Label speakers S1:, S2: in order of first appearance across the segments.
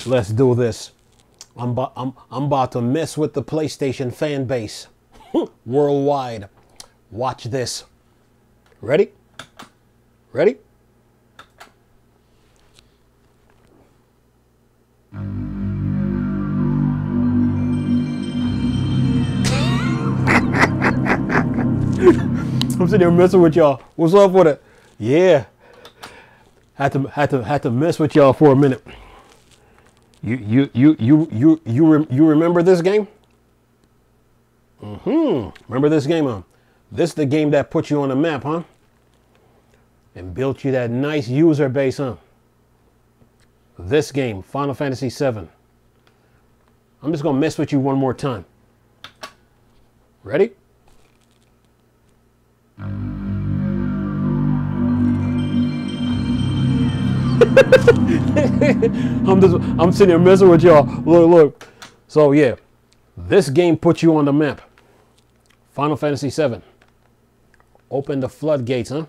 S1: Let's do this. I'm about to mess with the PlayStation fan base worldwide. Watch this. Ready? Ready? I'm sitting here messing with y'all. What's up with it? Yeah. Had to mess with y'all for a minute. You remember this game? Remember this game, huh? This the game that put you on the map, huh? And built you that nice user base, huh? This game, Final Fantasy VII. I'm just gonna mess with you one more time. Ready? I'm sitting here messing with y'all. Look. So yeah, this game put you on the map. Final Fantasy VII. Open the floodgates, huh?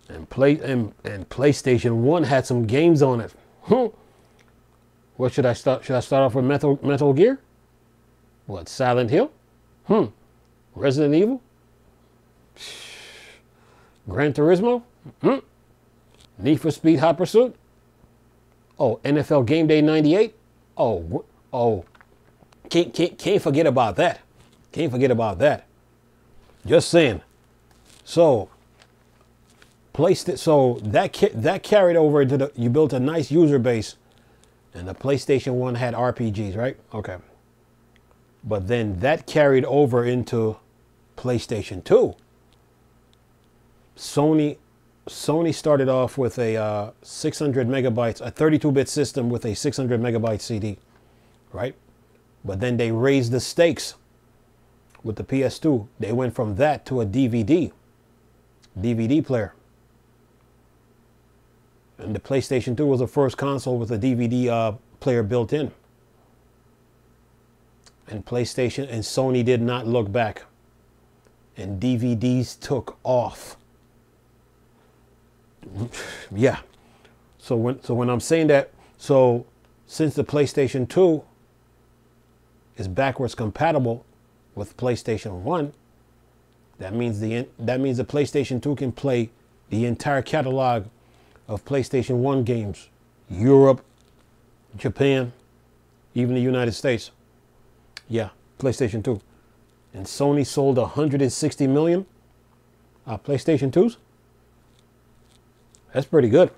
S1: And PlayStation 1 had some games on it. What should I start? Should I start off with Metal Gear? What, Silent Hill? Resident Evil? Gran Turismo? Need for Speed Hot Pursuit? Oh, NFL Game Day 98? Oh, can't forget about that. Can't forget about that. Just saying. So, that carried over into you built a nice user base, and the PlayStation 1 had RPGs, right? Okay. But then that carried over into PlayStation 2. Sony started off with a 600 megabytes, a 32-bit system with a 600 megabyte CD, right? But then they raised the stakes with the PS2. They went from that to a DVD player. And the PlayStation 2 was the first console with a DVD player built in. And PlayStation and Sony did not look back. And DVDs took off. Yeah. So when I'm saying that, so since the PlayStation 2 is backwards compatible with PlayStation 1, that means the PlayStation 2 can play the entire catalog of PlayStation 1 games, Europe, Japan, even the United States. Yeah, PlayStation 2. And Sony sold 160 million PlayStation 2s. That's pretty good.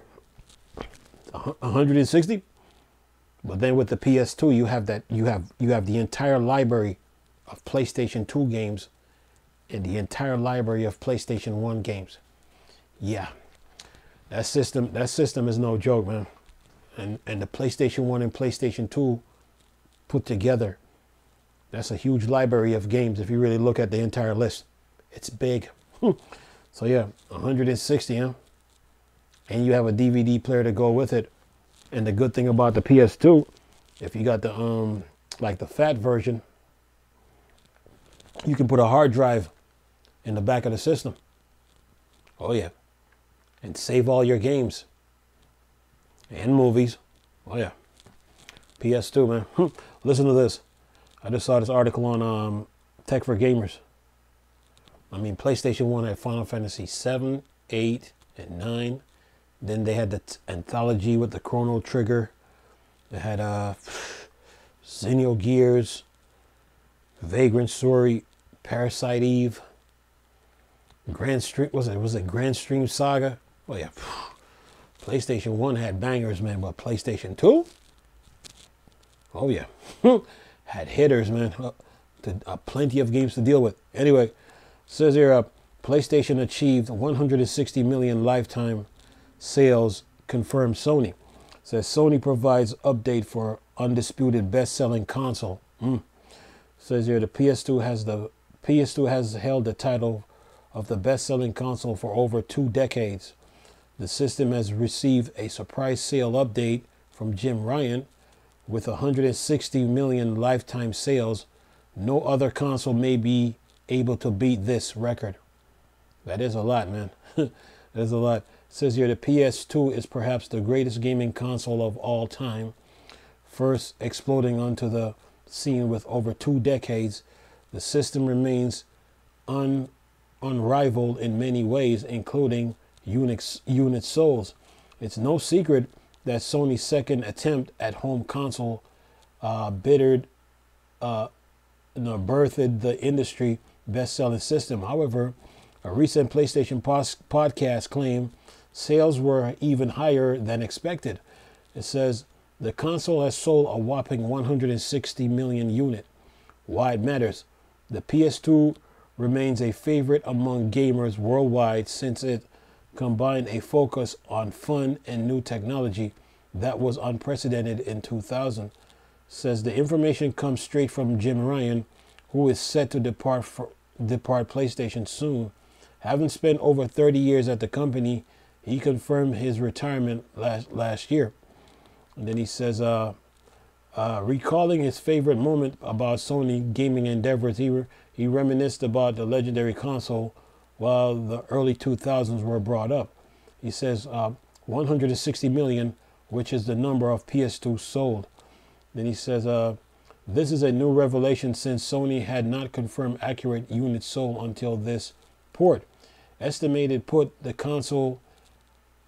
S1: 160. But then with the PS2, you have the entire library of PlayStation 2 games and the entire library of PlayStation 1 games. Yeah. That system is no joke, man. And the PlayStation 1 and PlayStation 2 put together, that's a huge library of games if you really look at the entire list. It's big. So yeah, 160, huh? And you have a DVD player to go with it. And the good thing about the PS2, if you got the like the fat version, you can put a hard drive in the back of the system. Oh yeah. And save all your games and movies. Oh yeah. PS2, man. Listen to this. I just saw this article on Tech for Gamers. I mean, PlayStation 1 had Final Fantasy 7, 8, and 9. Then they had the anthology with the Chrono Trigger. They had Xenogears, Vagrant Story, Parasite Eve, Grand Stream. Was it Grand Stream Saga? Oh yeah. PlayStation 1 had bangers, man, but PlayStation 2? Oh yeah. Had hitters, man. Plenty of games to deal with. Anyway, says here, PlayStation achieved 160 million lifetime sales, confirmed Sony. Says Sony provides update for undisputed best-selling console. Says here the PS2 has held the title of the best-selling console for over 2 decades. The system has received a surprise sale update from Jim Ryan with 160 million lifetime sales. No other console may be able to beat this record. That is a lot, man. That is a lot. says here the PS2 is perhaps the greatest gaming console of all time. First exploding onto the scene with over 2 decades, the system remains unrivaled in many ways, including unit sold. It's no secret that Sony's second attempt at home console birthed the industry best-selling system. However, a recent PlayStation podcast claimed sales were even higher than expected. It says the console has sold a whopping 160 million units. Why it matters: the PS2 remains a favorite among gamers worldwide since it combined a focus on fun and new technology that was unprecedented in 2000. Says the information comes straight from Jim Ryan, who is set to depart PlayStation soon. Having spent over 30 years at the company, he confirmed his retirement last year. And then he says, recalling his favorite moment about Sony gaming endeavors, he reminisced about the legendary console while the early 2000s were brought up. He says 160 million, which is the number of PS2 sold. Then he says, this is a new revelation since Sony had not confirmed accurate units sold until this port. Estimated put the console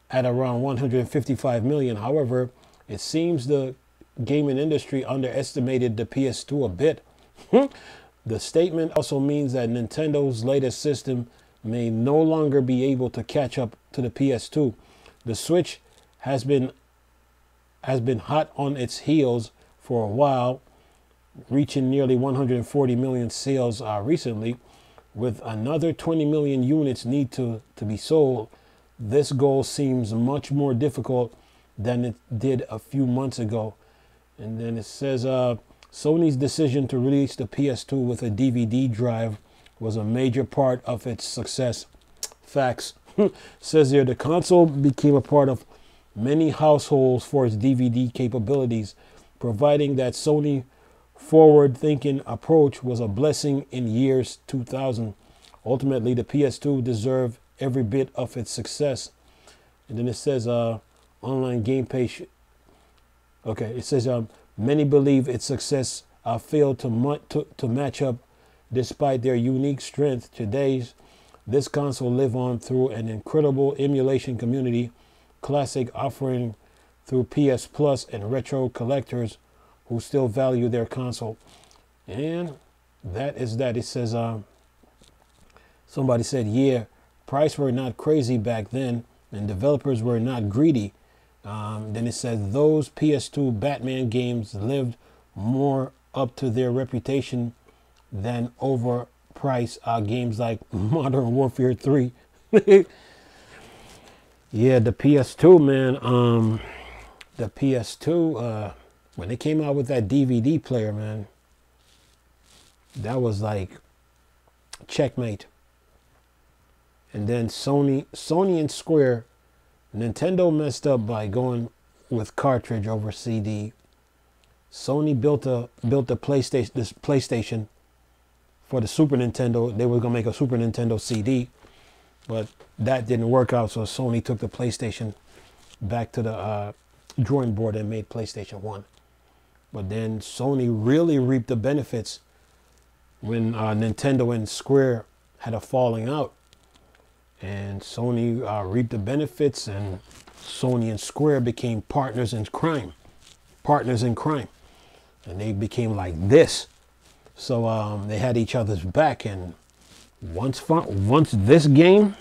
S1: at around 155 million. However, it seems the gaming industry underestimated the PS2 a bit. The statement also means that Nintendo's latest system may no longer be able to catch up to the PS2. The Switch has been hot on its heels for a while, reaching nearly 140 million sales recently. With another 20 million units need to be sold, this goal seems much more difficult than it did a few months ago. And then it says Sony's decision to release the PS2 with a DVD drive was a major part of its success. Facts. Says here the console became a part of many households for its DVD capabilities, providing that Sony forward-thinking approach was a blessing in years 2000. Ultimately, the PS2 deserved every bit of its success. And then it says online game page. Okay, it says many believe its success failed to match up despite their unique strength. Today's this console live on through an incredible emulation community, classic offering through PS Plus and retro collectors who still value their console. And that is that. It says somebody said, yeah, price were not crazy back then and developers were not greedy. Then it says those PS2 Batman games lived more up to their reputation than overpriced games like Modern Warfare 3. Yeah, the PS2, man. The PS2, when they came out with that DVD player, man, that was like checkmate. And then Sony and Square, Nintendo messed up by going with cartridge over CD. Sony built the PlayStation for the Super Nintendo. They were gonna make a Super Nintendo CD, but that didn't work out. So Sony took the PlayStation back to the drawing board and made PlayStation 1. But then Sony really reaped the benefits when Nintendo and Square had a falling out. And Sony reaped the benefits, and Sony and Square became partners in crime. And they became like this. So they had each other's back. And once this game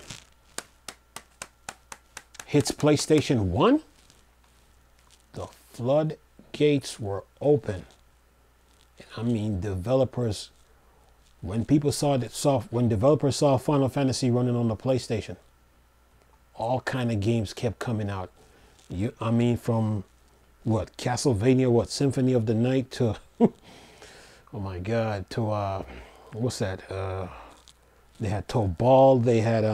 S1: hits PlayStation 1, the floodgates were open. I mean, developers, when developers saw Final Fantasy running on the PlayStation, all kind of games kept coming out. I mean, from what, Castlevania, Symphony of the Night to, oh my God, to what's that? They had Tobal, they had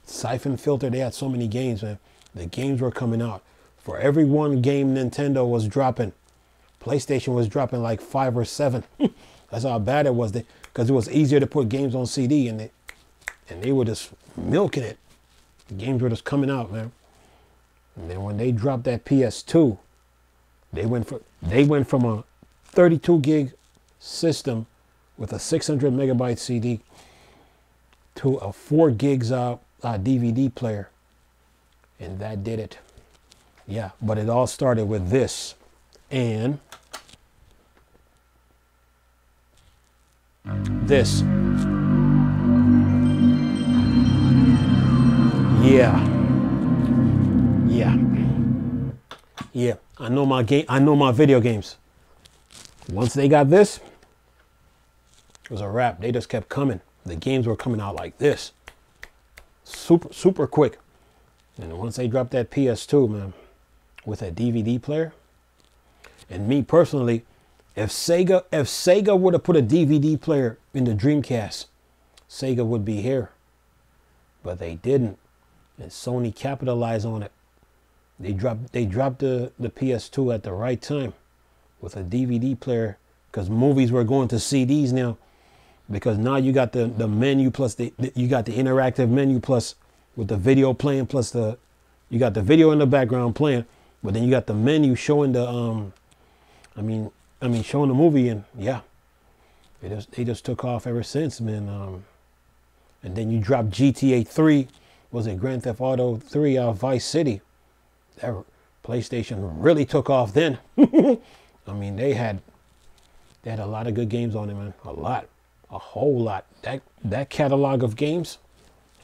S1: Siphon Filter. They had so many games, man. The games were coming out. For every one game Nintendo was dropping, PlayStation was dropping like 5 or 7. That's how bad it was. Because it was easier to put games on CD, and they were just milking it. The games were just coming out, man. And then when they dropped that PS2, they went from a 32 gig system with a 600 megabyte CD to a 4 gigs DVD player, and that did it. Yeah, but it all started with this, and this. Yeah. I know my video games. Once they got this, it was a wrap. They just kept coming. The games were coming out like this. Super quick. And once they dropped that PS2, man, with a DVD player, and me personally, if Sega would have put a DVD player in the Dreamcast, Sega would be here. But they didn't. And Sony capitalized on it. They dropped the PS2 at the right time with a DVD player, because movies were going to CDs now, because now you got the menu plus you got the interactive menu plus with the video playing, plus you got the video in the background playing, but then you got the menu showing the showing the movie, and yeah, they just took off ever since, man. And then you dropped GTA 3, was it Grand Theft Auto 3 Vice City? That PlayStation really took off then. I mean, they had a lot of good games on it, man. A whole lot. That catalog of games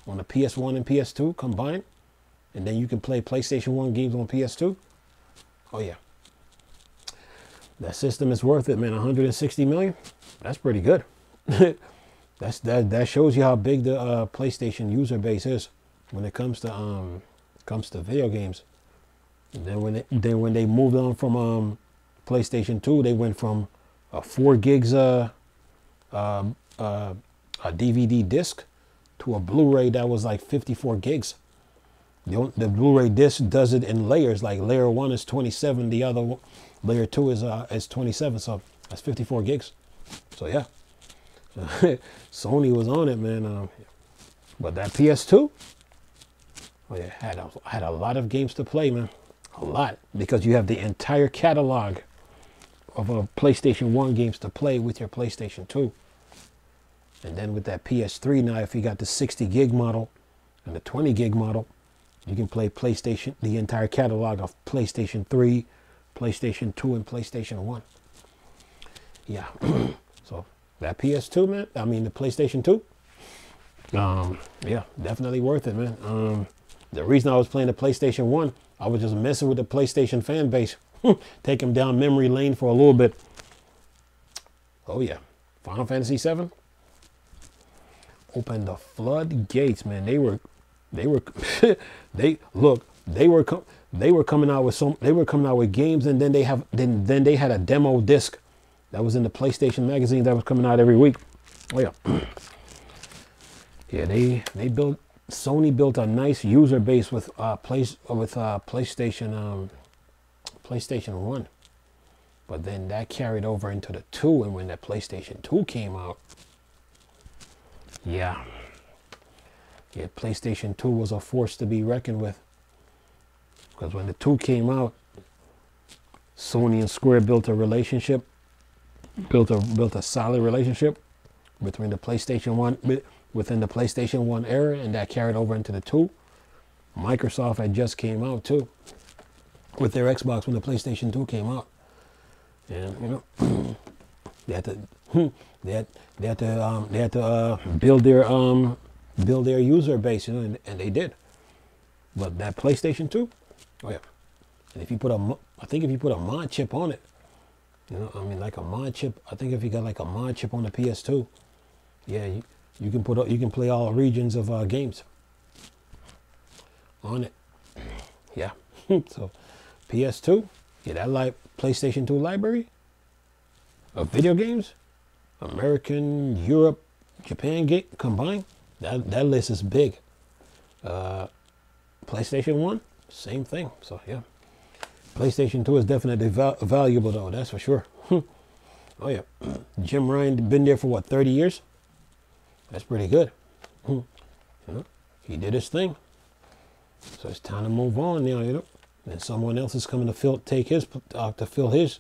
S1: on the PS1 and PS2 combined, and then you can play PlayStation 1 games on PS2. Oh yeah, that system is worth it, man. 160 million. That's pretty good. That shows you how big the PlayStation user base is when it comes to video games. And then when they moved on from PlayStation 2, they went from a 4 gigs a DVD disc to a Blu-ray that was like 54 gigs. The Blu-ray disc does it in layers. Like layer 1 is 27, the other layer 2 is 27, so that's 54 gigs. So yeah, Sony was on it, man. But that PS2, oh yeah, had a lot of games to play, man. A lot, because you have the entire catalog of PlayStation 1 games to play with your PlayStation 2. And then with that PS3 now, if you got the 60 gig model and the 20 gig model, you can play the entire catalog of PlayStation 3, PlayStation 2, and PlayStation 1. Yeah. So that PS2, man, the PlayStation 2, yeah, definitely worth it, man. The reason I was playing the PlayStation 1, I was just messing with the PlayStation fan base, take them down memory lane for a little bit. Oh yeah, Final Fantasy 7 opened the floodgates, man. They were coming out with games, and then they had a demo disc that was in the PlayStation magazine that was coming out every week. Oh yeah. Yeah, Sony built a nice user base with PlayStation 1, but then that carried over into the 2, and when that PlayStation 2 came out, yeah, PlayStation 2 was a force to be reckoned with, because when the 2 came out, Sony and Square built a relationship, built a solid relationship between the PlayStation 1. Within the PlayStation 1 era, and that carried over into the 2. Microsoft had just came out too with their Xbox when the PlayStation 2 came out, and they had to build their user base, and they did. But that PlayStation 2, oh yeah, and if you put a mod chip on it, like a mod chip, I think if you got like a mod chip on the PS2, yeah, you can play all regions of games on it. Yeah. So PS2, yeah, that PlayStation 2 library of video games, American, Europe, Japan game combined, that list is big. PlayStation 1, same thing. So yeah, PlayStation 2 is definitely valuable though, that's for sure. Oh yeah, Jim Ryan been there for what, 30 years? That's pretty good. He did his thing. So it's time to move on now, you know. And someone else is coming to fill his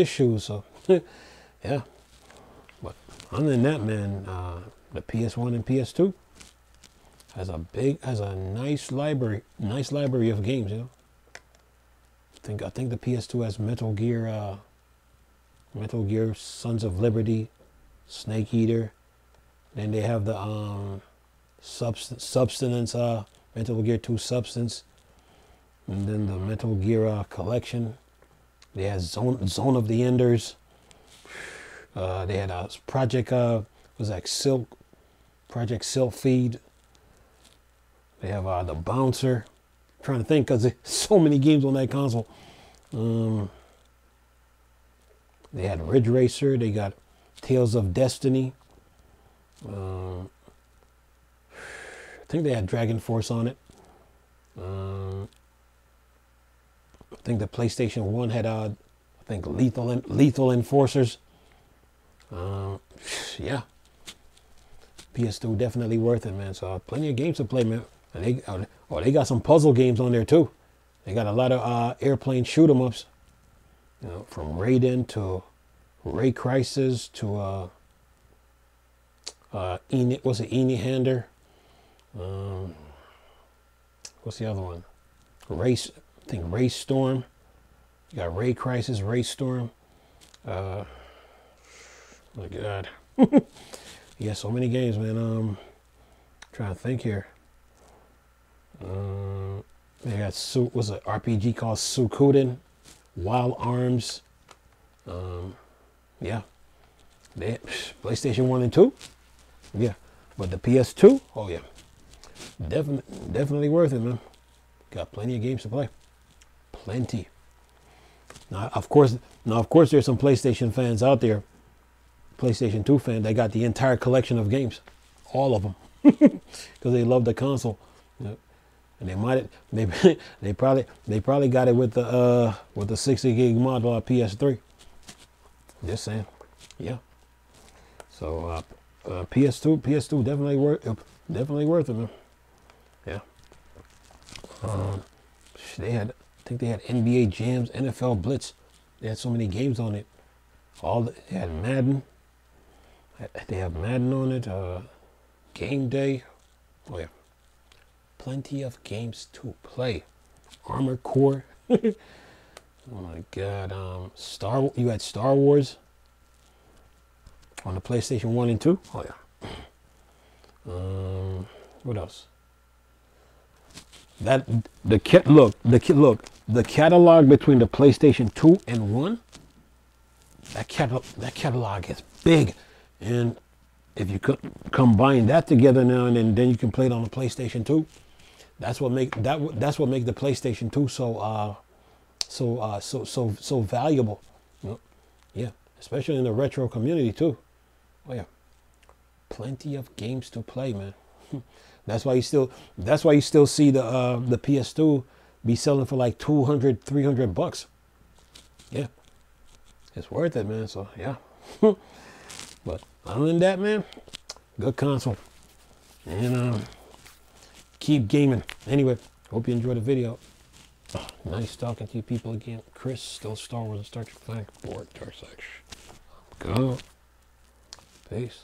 S1: shoes. So yeah. But other than that, man, the PS1 and PS2 has a nice library of games, you know. I think the PS2 has Metal Gear Sons of Liberty, Snake Eater. Then they have the Substance, Metal Gear 2 Substance. And then the Metal Gear collection. They had Zone of the Enders. They had Project Silk Feed. They have the Bouncer. I'm trying to think because there's so many games on that console. They had Ridge Racer. They got Tales of Destiny. I think they had Dragon Force on it. I think the PlayStation 1 had Lethal Enforcers. Yeah. PS2 definitely worth it, man. So plenty of games to play, man. And they got some puzzle games on there too. They got a lot of airplane shoot 'em ups. You know, from Raiden to Ray Crisis to Enihander. What's the other one? Race Storm. You got Ray Crisis, Race Storm. My God. Yeah, so many games, man. Trying to think here. They got was an RPG called Suikoden, Wild Arms. Yeah. PlayStation 1 and 2. Yeah. But the PS2, oh yeah. Definitely worth it, man. Got plenty of games to play. Plenty. Now of course there's some PlayStation fans out there. PlayStation 2 fan, they got the entire collection of games. All of them. Because they love the console. Yeah. And they probably got it with the 60 gig model on PS3. Just saying. Yeah. So PS2 definitely worth it, man. Yeah. I think they had NBA Jams, NFL Blitz. They had so many games on it. They had Madden. They have Madden on it. Game Day. Oh yeah. Plenty of games to play. Armored Core. Oh my God. You had Star Wars on the PlayStation 1 and 2. Oh yeah. What else? The catalog between the PlayStation 2 and 1. That catalog is big, and if you could combine that together now and then you can play it on the PlayStation 2. That's what make the PlayStation 2 so valuable. You know? Yeah, especially in the retro community too. Oh yeah, plenty of games to play, man. That's why you still see the PS2 be selling for like $200, $300. Yeah, it's worth it, man. So yeah. But other than that, man, good console. And keep gaming. Anyway, hope you enjoyed the video. Nice talking to you people again. Chris, still Star Wars and Star Trek fan. Board Dark Section. Go. Peace.